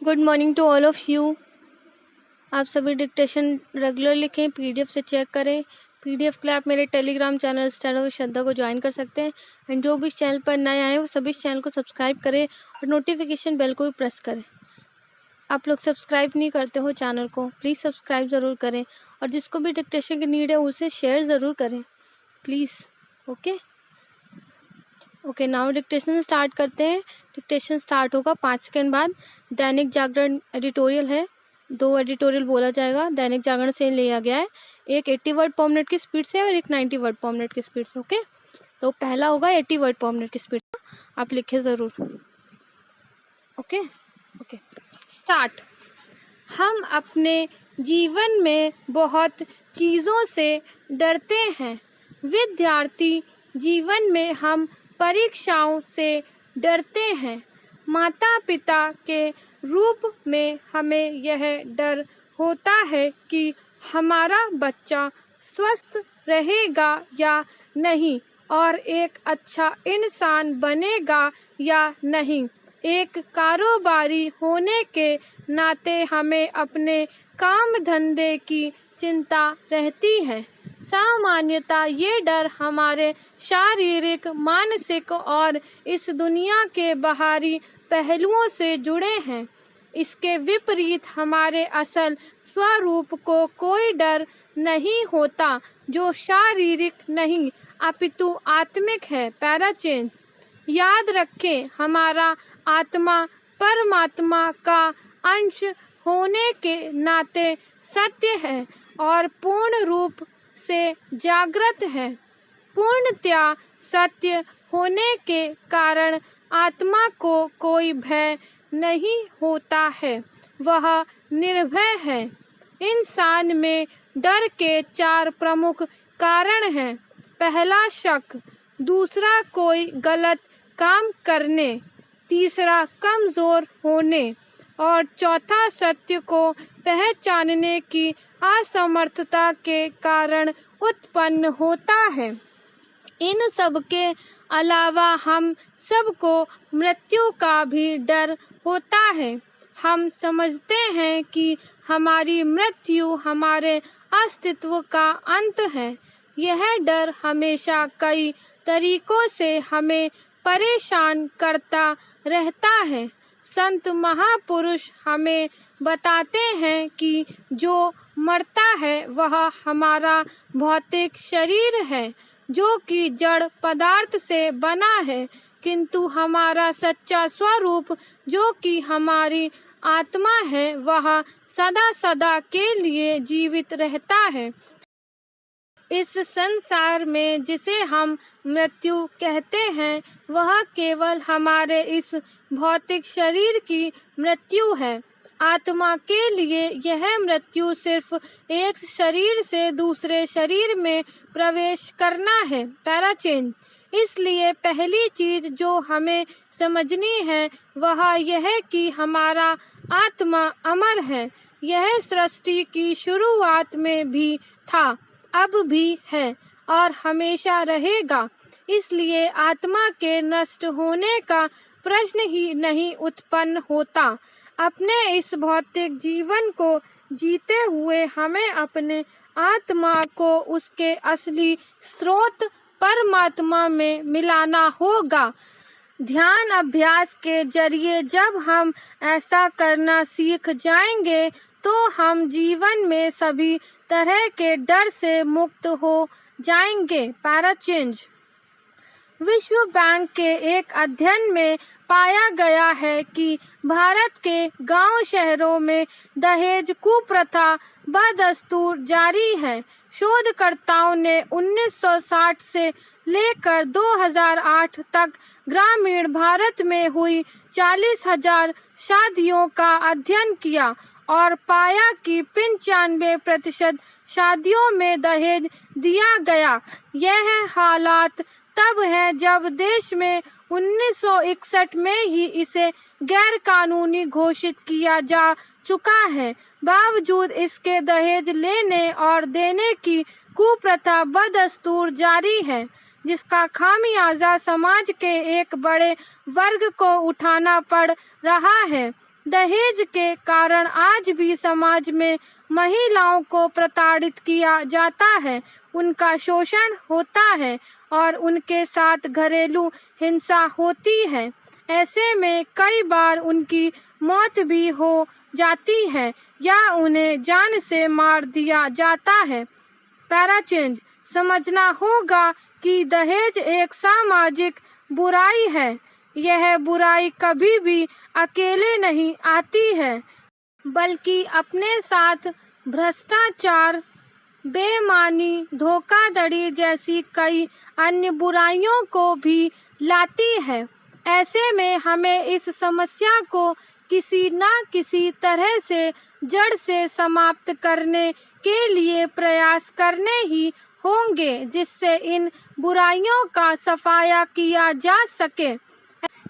Good morning to all of you. आप सभी dictation regular लिखें, पीडीएफ से चेक करें। पीडीएफ के लिए आप मेरे Telegram channel steno with Shraddha को ज्वाइन कर सकते हैं। एंड जो भी इस चैनल पर नए आए वो सभी इस चैनल को सब्सक्राइब करें और नोटिफिकेशन बेल को भी प्रेस करें। आप लोग सब्सक्राइब नहीं करते हो चैनल को, प्लीज़ सब्सक्राइब ज़रूर करें और जिसको भी डिक्टेशन की नीड है उसे शेयर ज़रूर करें please. Okay now dictation start करते हैं। डिक्टेशन स्टार्ट होगा 5 सेकंड बाद। दैनिक जागरण एडिटोरियल है, 2 एडिटोरियल बोला जाएगा। दैनिक जागरण से लिया गया है, एक 80 वर्ड पर मिनट की स्पीड से और एक 90 वर्ड पर मिनट की स्पीड से। ओके तो पहला होगा 80 वर्ड पर मिनट की स्पीड, आप लिखे ज़रूर। Okay start. हम अपने जीवन में बहुत चीज़ों से डरते हैं। विद्यार्थी जीवन में हम परीक्षाओं से डरते हैं। माता पिता के रूप में हमें यह डर होता है कि हमारा बच्चा स्वस्थ रहेगा या नहीं और एक अच्छा इंसान बनेगा या नहीं। एक कारोबारी होने के नाते हमें अपने काम धंधे की चिंता रहती है। सामान्यतः ये डर हमारे शारीरिक, मानसिक और इस दुनिया के बाहरी पहलुओं से जुड़े हैं। इसके विपरीत हमारे असल स्वरूप को कोई डर नहीं होता जो शारीरिक नहीं अपितु आत्मिक है। Para change. याद रखें, हमारा आत्मा परमात्मा का अंश होने के नाते सत्य है और पूर्ण रूप से जागृत है। पूर्णतया सत्य होने के कारण आत्मा को कोई भय नहीं होता है, वह निर्भय है। इंसान में डर के 4 प्रमुख कारण हैं। पहला शक, दूसरा कोई गलत काम करने, तीसरा कमजोर होने और चौथा सत्य को पहचानने की असमर्थता के कारण उत्पन्न होता है। इन सब के अलावा हम सबको मृत्यु का भी डर होता है। हम समझते हैं कि हमारी मृत्यु हमारे अस्तित्व का अंत है। यह डर हमेशा कई तरीकों से हमें परेशान करता रहता है। संत महापुरुष हमें बताते हैं कि जो मरता है वह हमारा भौतिक शरीर है जो कि जड़ पदार्थ से बना है, किंतु हमारा सच्चा स्वरूप जो कि हमारी आत्मा है वह सदा सदा के लिए जीवित रहता है। इस संसार में जिसे हम मृत्यु कहते हैं वह केवल हमारे इस भौतिक शरीर की मृत्यु है। आत्मा के लिए यह मृत्यु सिर्फ एक शरीर से दूसरे शरीर में प्रवेश करना है। Para change. इसलिए पहली चीज जो हमें समझनी है वह यह कि हमारा आत्मा अमर है। यह सृष्टि की शुरुआत में भी था, अब भी है और हमेशा रहेगा। इसलिए आत्मा के नष्ट होने का प्रश्न ही नहीं उत्पन्न होता। अपने इस भौतिक जीवन को जीते हुए हमें अपने आत्मा को उसके असली स्रोत परमात्मा में मिलाना होगा। ध्यान अभ्यास के जरिए जब हम ऐसा करना सीख जाएंगे तो हम जीवन में सभी तरह के डर से मुक्त हो जाएंगे। Para change. विश्व बैंक के एक अध्ययन में पाया गया है कि भारत के गांव शहरों में दहेज कुप्रथा बदस्तूर जारी है। शोधकर्ताओं ने 1960 से लेकर 2008 तक ग्रामीण भारत में हुई 40,000 शादियों का अध्ययन किया और पाया कि 95% शादियों में दहेज दिया गया। यह हालात तब है जब देश में 1961 में ही इसे गैर कानूनी घोषित किया जा चुका है। बावजूद इसके दहेज लेने और देने की कुप्रथा बदस्तूर जारी है, जिसका खामियाजा समाज के एक बड़े वर्ग को उठाना पड़ रहा है। दहेज के कारण आज भी समाज में महिलाओं को प्रताड़ित किया जाता है, उनका शोषण होता है और उनके साथ घरेलू हिंसा होती है। ऐसे में कई बार उनकी मौत भी हो जाती है या उन्हें जान से मार दिया जाता है। पैराचेंज समझना होगा कि दहेज एक सामाजिक बुराई है। यह बुराई कभी भी अकेले नहीं आती है, बल्कि अपने साथ भ्रष्टाचार, बेईमानी, धोखाधड़ी जैसी कई अन्य बुराइयों को भी लाती है। ऐसे में हमें इस समस्या को किसी न किसी तरह से जड़ से समाप्त करने के लिए प्रयास करने ही होंगे, जिससे इन बुराइयों का सफाया किया जा सके।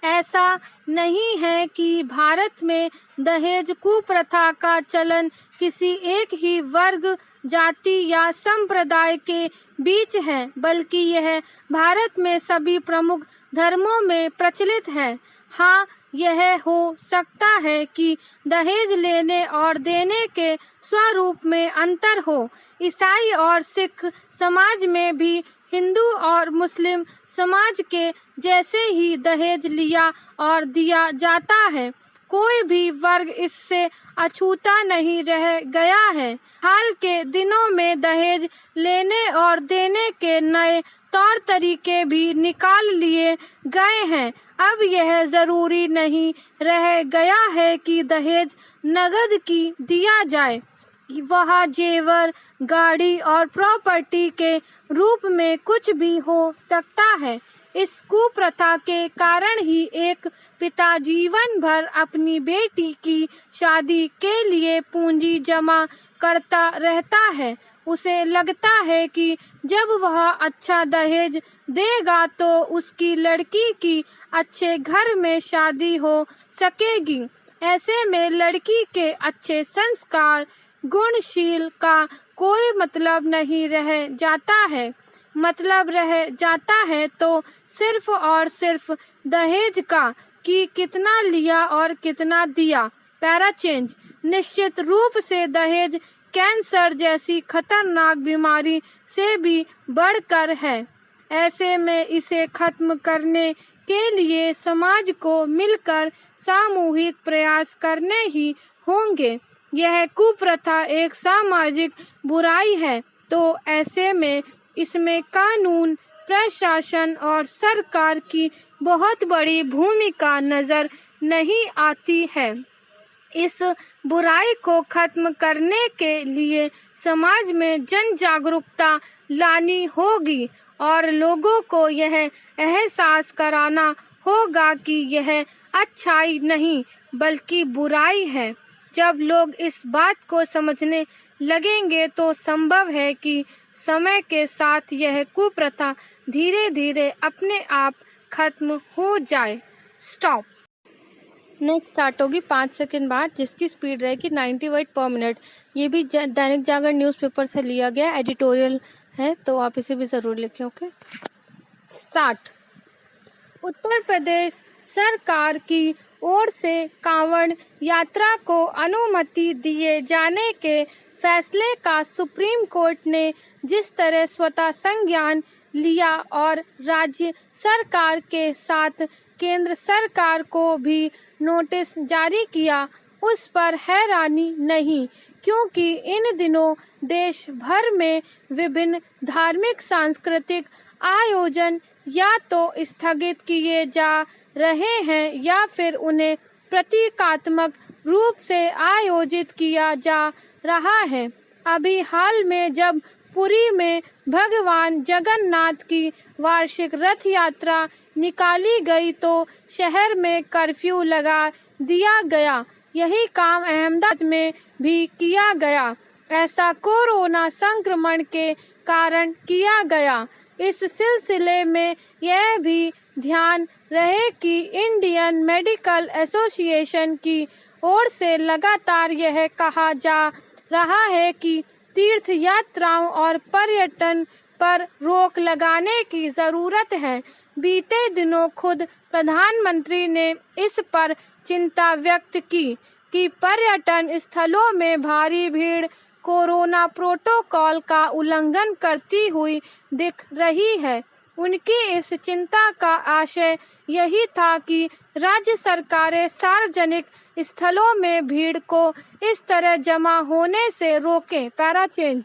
ऐसा नहीं है कि भारत में दहेज कुप्रथा का चलन किसी एक ही वर्ग, जाति या संप्रदाय के बीच है, बल्कि यह भारत में सभी प्रमुख धर्मों में प्रचलित है। हाँ, यह हो सकता है कि दहेज लेने और देने के स्वरूप में अंतर हो। ईसाई और सिख समाज में भी हिंदू और मुस्लिम समाज के जैसे ही दहेज लिया और दिया जाता है। कोई भी वर्ग इससे अछूता नहीं रह गया है। हाल के दिनों में दहेज लेने और देने के नए तौर तरीके भी निकाल लिए गए हैं। अब यह जरूरी नहीं रह गया है कि दहेज नगद की दिया जाए, वह जेवर, गाड़ी और प्रॉपर्टी के रूप में कुछ भी हो सकता है। इस कुप्रथा के कारण ही एक पिता जीवन भर अपनी बेटी की शादी के लिए पूंजी जमा करता रहता है। उसे लगता है कि जब वह अच्छा दहेज देगा तो उसकी लड़की की अच्छे घर में शादी हो सकेगी। ऐसे में लड़की के अच्छे संस्कार, गुणशील का कोई मतलब नहीं रह जाता है। मतलब रह जाता है तो सिर्फ और सिर्फ दहेज का, कि कितना लिया और कितना दिया। पैराचेंज निश्चित रूप से दहेज कैंसर जैसी खतरनाक बीमारी से भी बढ़कर है। ऐसे में इसे खत्म करने के लिए समाज को मिलकर सामूहिक प्रयास करने ही होंगे। यह कुप्रथा एक सामाजिक बुराई है, तो ऐसे में इसमें कानून, प्रशासन और सरकार की बहुत बड़ी भूमिका नजर नहीं आती है। इस बुराई को खत्म करने के लिए समाज में जन जागरूकता लानी होगी और लोगों को यह एहसास कराना होगा कि यह अच्छाई नहीं बल्कि बुराई है। जब लोग इस बात को समझने लगेंगे तो संभव है कि समय के साथ यह कुप्रथा धीरे धीरे अपने आप खत्म हो जाए। स्टॉप। नेक्स्ट स्टार्ट होगी 5 सेकंड बाद, जिसकी स्पीड रहेगी 90 वर्ड पर मिनट। ये भी दैनिक जागरण न्यूज़पेपर से लिया गया एडिटोरियल है, तो आप इसे भी जरूर लिखें। Okay, start. उत्तर प्रदेश सरकार की ओर से कांवड़ यात्रा को अनुमति दिए जाने के फैसले का सुप्रीम कोर्ट ने जिस तरह स्वतः संज्ञान लिया और राज्य सरकार के साथ केंद्र सरकार को भी नोटिस जारी किया, उस पर हैरानी नहीं, क्योंकि इन दिनों देश भर में विभिन्न धार्मिक सांस्कृतिक आयोजन या तो स्थगित किए जा रहे हैं या फिर उन्हें प्रतीकात्मक रूप से आयोजित किया जा रहा है। अभी हाल में जब पुरी में भगवान जगन्नाथ की वार्षिक रथ यात्रा निकाली गई तो शहर में कर्फ्यू लगा दिया गया। यही काम अहमदाबाद में भी किया गया। ऐसा कोरोना संक्रमण के कारण किया गया। इस सिलसिले में यह भी ध्यान रहे कि इंडियन मेडिकल एसोसिएशन की ओर से लगातार यह कहा जा रहा है कि तीर्थ यात्राओं और पर्यटन पर रोक लगाने की जरूरत है। बीते दिनों खुद प्रधानमंत्री ने इस पर चिंता व्यक्त की कि पर्यटन स्थलों में भारी भीड़ कोरोना प्रोटोकॉल का उल्लंघन करती हुई दिख रही है। उनकी इस चिंता का आशय यही था कि राज्य सरकारें सार्वजनिक स्थलों में भीड़ को इस तरह जमा होने से रोकें। Para change.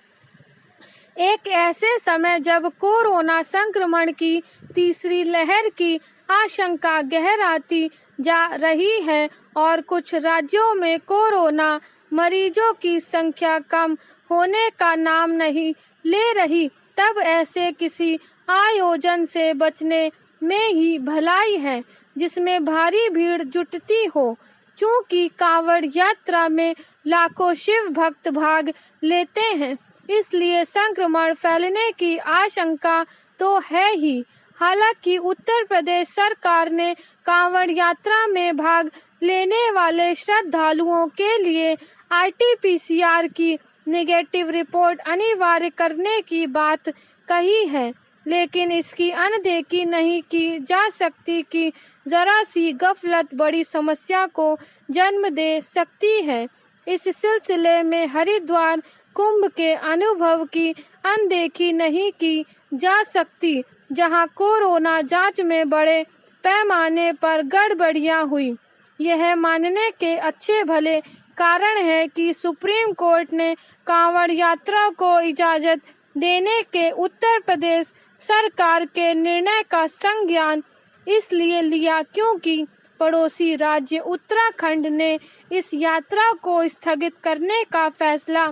एक ऐसे समय जब कोरोना संक्रमण की तीसरी लहर की आशंका गहराती जा रही है और कुछ राज्यों में कोरोना मरीजों की संख्या कम होने का नाम नहीं ले रही, तब ऐसे किसी आयोजन से बचने में ही भलाई है जिसमें भारी भीड़ जुटती हो। चूंकि कांवड़ यात्रा में लाखों शिव भक्त भाग लेते हैं, इसलिए संक्रमण फैलने की आशंका तो है ही। हालांकि उत्तर प्रदेश सरकार ने कांवड़ यात्रा में भाग लेने वाले श्रद्धालुओं के लिए RT-PCR की नेगेटिव रिपोर्ट अनिवार्य करने की बात कही है, लेकिन इसकी अनदेखी नहीं की जा सकती कि जरा सी गफलत बड़ी समस्या को जन्म दे सकती है। इस सिलसिले में हरिद्वार कुंभ के अनुभव की अनदेखी नहीं की जा सकती, जहां कोरोना जांच में बड़े पैमाने पर गड़बड़ियां हुई। यह मानने के अच्छे भले कारण है कि सुप्रीम कोर्ट ने कांवड़ यात्रा को इजाजत देने के उत्तर प्रदेश सरकार के निर्णय का संज्ञान इसलिए लिया क्योंकि पड़ोसी राज्य उत्तराखंड ने इस यात्रा को स्थगित करने का फैसला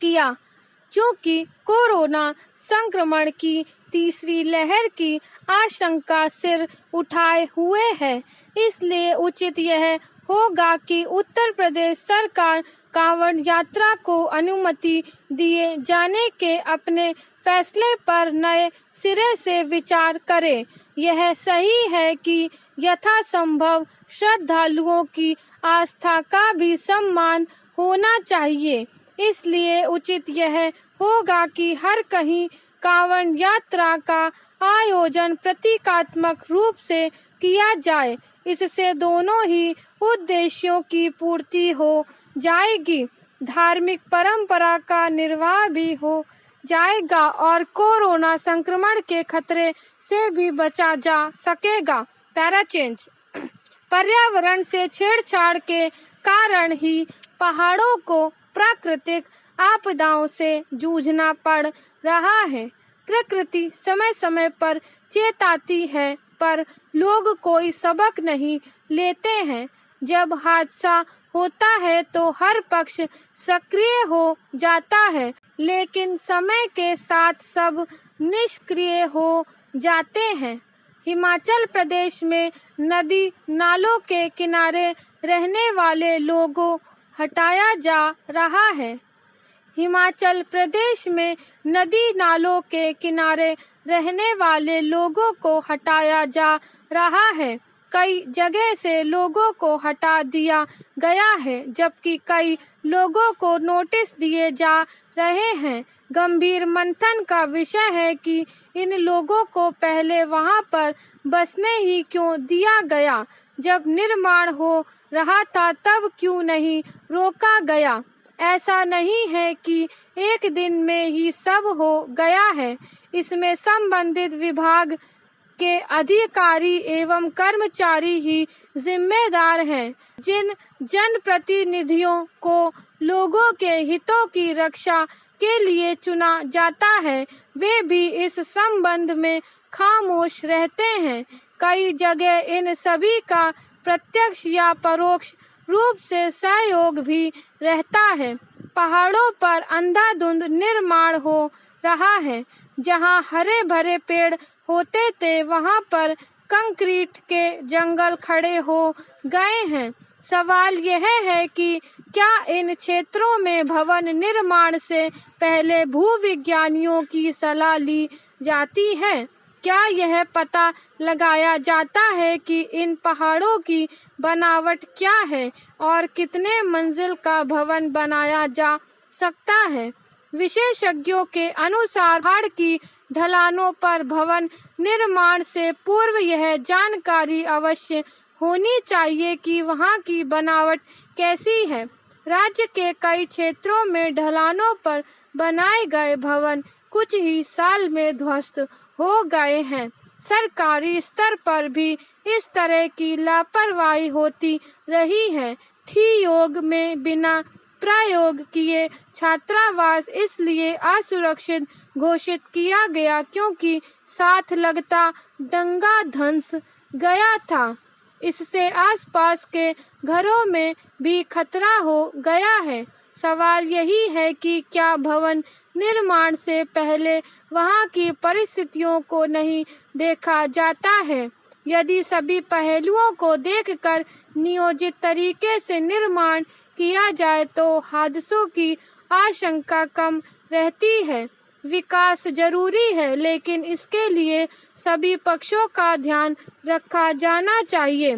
किया। चूंकि कोरोना संक्रमण की तीसरी लहर की आशंका सिर उठाए हुए है, इसलिए उचित यह होगा कि उत्तर प्रदेश सरकार कांवड़ यात्रा को अनुमति दिए जाने के अपने फैसले पर नए सिरे से विचार करे। यह सही है कि यथासंभव श्रद्धालुओं की आस्था का भी सम्मान होना चाहिए, इसलिए उचित यह होगा कि हर कहीं कांवड़ यात्रा का आयोजन प्रतीकात्मक रूप से किया जाए। इससे दोनों ही उद्देश्यों की पूर्ति हो जाएगी, धार्मिक परंपरा का निर्वाह भी हो जाएगा और कोरोना संक्रमण के खतरे से भी बचा जा सकेगा। Para change. पर्यावरण से छेड़छाड़ के कारण ही पहाड़ों को प्राकृतिक आपदाओं से जूझना पड़ रहा है। प्रकृति समय समय पर चेताती है, पर लोग कोई सबक नहीं लेते हैं। जब हादसा होता है तो हर पक्ष सक्रिय हो जाता है, लेकिन समय के साथ सब निष्क्रिय हो जाते हैं। हिमाचल प्रदेश में नदी नालों के किनारे रहने वाले लोगों हटाया जा रहा है। हिमाचल प्रदेश में नदी नालों के किनारे रहने वाले लोगों को हटाया जा रहा है। कई जगह से लोगों को हटा दिया गया है, जबकि कई लोगों को नोटिस दिए जा रहे हैं। गंभीर मंथन का विषय है कि इन लोगों को पहले वहां पर बसने ही क्यों दिया गया, जब निर्माण हो रहा था तब क्यों नहीं रोका गया। ऐसा नहीं है कि एक दिन में ही सब हो गया है, इसमें संबंधित विभाग के अधिकारी एवं कर्मचारी ही जिम्मेदार हैं। जिन जनप्रतिनिधियों को लोगों के हितों की रक्षा के लिए चुना जाता है, वे भी इस संबंध में खामोश रहते हैं। कई जगह इन सभी का प्रत्यक्ष या परोक्ष रूप से सहयोग भी रहता है। पहाड़ों पर अंधाधुंध निर्माण हो रहा है। जहां हरे भरे पेड़ होते थे, वहां पर कंक्रीट के जंगल खड़े हो गए हैं। सवाल यह है कि क्या इन क्षेत्रों में भवन निर्माण से पहले भूविज्ञानियों की सलाह ली जाती है? क्या यह पता लगाया जाता है कि इन पहाड़ों की बनावट क्या है और कितने मंजिल का भवन बनाया जा सकता है? विशेषज्ञों के अनुसार पहाड़ की ढलानों पर भवन निर्माण से पूर्व यह जानकारी अवश्य होनी चाहिए कि वहाँ की बनावट कैसी है। राज्य के कई क्षेत्रों में ढलानों पर बनाए गए भवन कुछ ही साल में ध्वस्त हो गए हैं। सरकारी स्तर पर भी इस तरह की लापरवाही होती रही है। योग में बिना प्रयोग किए छात्रावास इसलिए असुरक्षित घोषित किया गया क्योंकि साथ लगता दंगा धंस गया था। इससे आसपास के घरों में भी खतरा हो गया है। सवाल यही है कि क्या भवन निर्माण से पहले वहां की परिस्थितियों को नहीं देखा जाता है? यदि सभी पहलुओं को देखकर नियोजित तरीके से निर्माण किया जाए तो हादसों की आशंका कम रहती है। विकास जरूरी है, लेकिन इसके लिए सभी पक्षों का ध्यान रखा जाना चाहिए।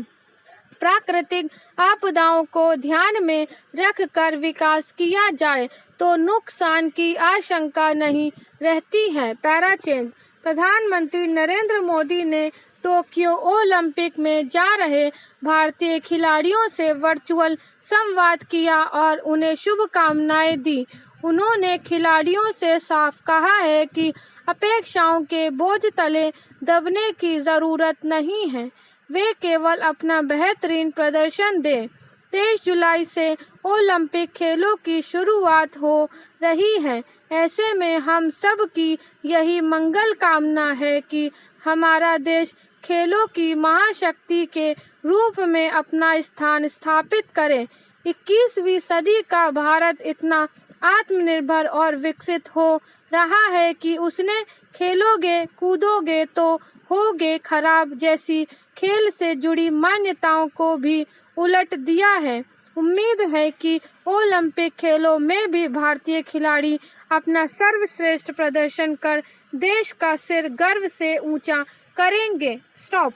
प्राकृतिक आपदाओं को ध्यान में रखकर विकास किया जाए तो नुकसान की आशंका नहीं रहती है। Para change. प्रधानमंत्री नरेंद्र मोदी ने टोक्यो ओलंपिक में जा रहे भारतीय खिलाड़ियों से वर्चुअल संवाद किया और उन्हें शुभकामनाएं दी। उन्होंने खिलाड़ियों से साफ कहा है कि अपेक्षाओं के बोझ तले दबने की जरूरत नहीं है। वे केवल अपना बेहतरीन प्रदर्शन दें। 23 जुलाई से ओलंपिक खेलों की शुरुआत हो रही है। ऐसे में हम सब की यही मंगल कामना है कि हमारा देश खेलों की महाशक्ति के रूप में अपना स्थान स्थापित करे। 21वीं सदी का भारत इतना आत्मनिर्भर और विकसित हो रहा है कि उसने खेलोगे कूदोगे तो होगे खराब जैसी खेल से जुड़ी मान्यताओं को भी उलट दिया है। उम्मीद है कि ओलंपिक खेलों में भी भारतीय खिलाड़ी अपना सर्वश्रेष्ठ प्रदर्शन कर देश का सिर गर्व से ऊंचा करेंगे। स्टॉप।